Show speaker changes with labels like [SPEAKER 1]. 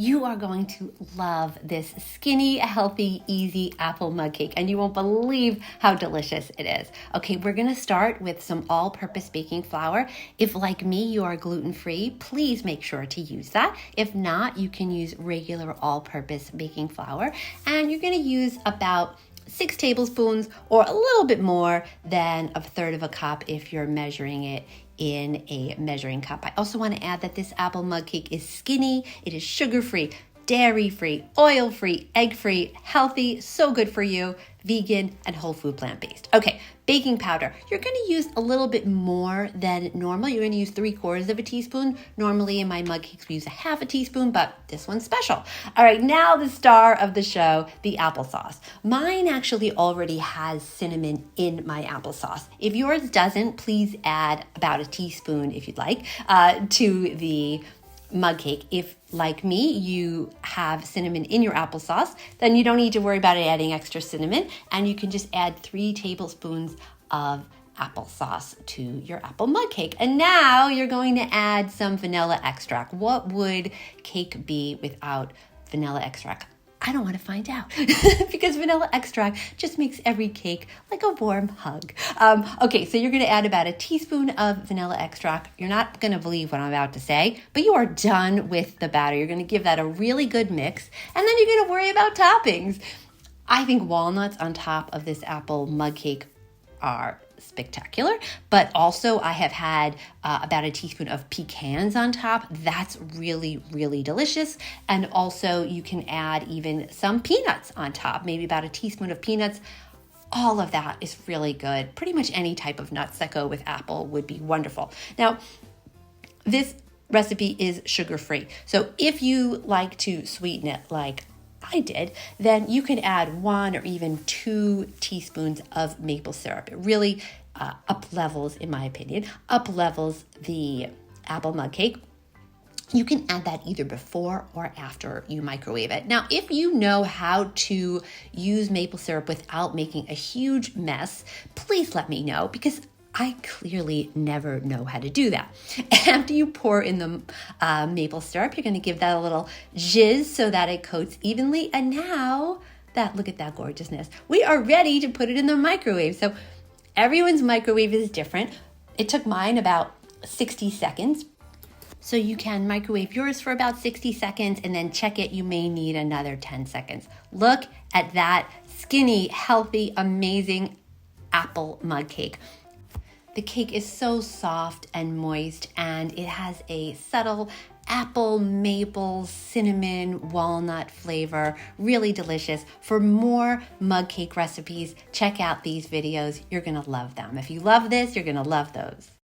[SPEAKER 1] You are going to love this skinny, healthy, easy apple mug cake, and you won't believe how delicious it is. Okay, we're gonna start with some all-purpose baking flour. If, like me, you are gluten-free, please make sure to use that. If not, you can use regular all-purpose baking flour, and you're gonna use about 6 tablespoons or a little bit more than a third of a cup if you're measuring it in a measuring cup. I also want to add that this apple mug cake is skinny, it is sugar-free, dairy-free, oil-free, egg-free, healthy, so good for you, vegan, and whole food plant-based. Okay, baking powder. You're going to use a little bit more than normal. You're going to use 3/4 of a teaspoon. Normally in my mug cakes we use a 1/2 teaspoon, but this one's special. All right, now the star of the show, the applesauce. Mine actually already has cinnamon in my applesauce. If yours doesn't, please add about a teaspoon if you'd like to the mug cake. If, like me, you have cinnamon in your applesauce, then you don't need to worry about adding extra cinnamon, and you can just add 3 tablespoons of applesauce to your apple mug cake. And now you're going to add some vanilla extract. What would cake be without vanilla extract? I don't want to find out because vanilla extract just makes every cake like a warm hug. Okay, so you're going to add about a teaspoon of vanilla extract. You're not going to believe what I'm about to say, but you are done with the batter. You're going to give that a really good mix, and then you're going to worry about toppings. I think walnuts on top of this apple mug cake are spectacular, but also I have had about a teaspoon of pecans on top. That's really, really delicious. And also you can add even some peanuts on top, maybe about a teaspoon of peanuts. All of that is really good. Pretty much any type of nuts that go with apple would be wonderful. Now, this recipe is sugar-free. So if you like to sweeten it like I did, then you can add 1 or even 2 teaspoons of maple syrup. It really up-levels, in my opinion, up-levels the apple mug cake. You can add that either before or after you microwave it. Now, if you know how to use maple syrup without making a huge mess, please let me know, because I clearly never know how to do that. After you pour in the maple syrup, you're going to give that a little zhizz so that it coats evenly. And now, look at that gorgeousness. We are ready to put it in the microwave. So everyone's microwave is different. It took mine about 60 seconds. So you can microwave yours for about 60 seconds and then check it. You may need another 10 seconds. Look at that skinny, healthy, amazing apple mug cake. The cake is so soft and moist, and it has a subtle apple, maple, cinnamon, walnut flavor. Really delicious. For more mug cake recipes, check out these videos. You're gonna love them. If you love this, you're gonna love those.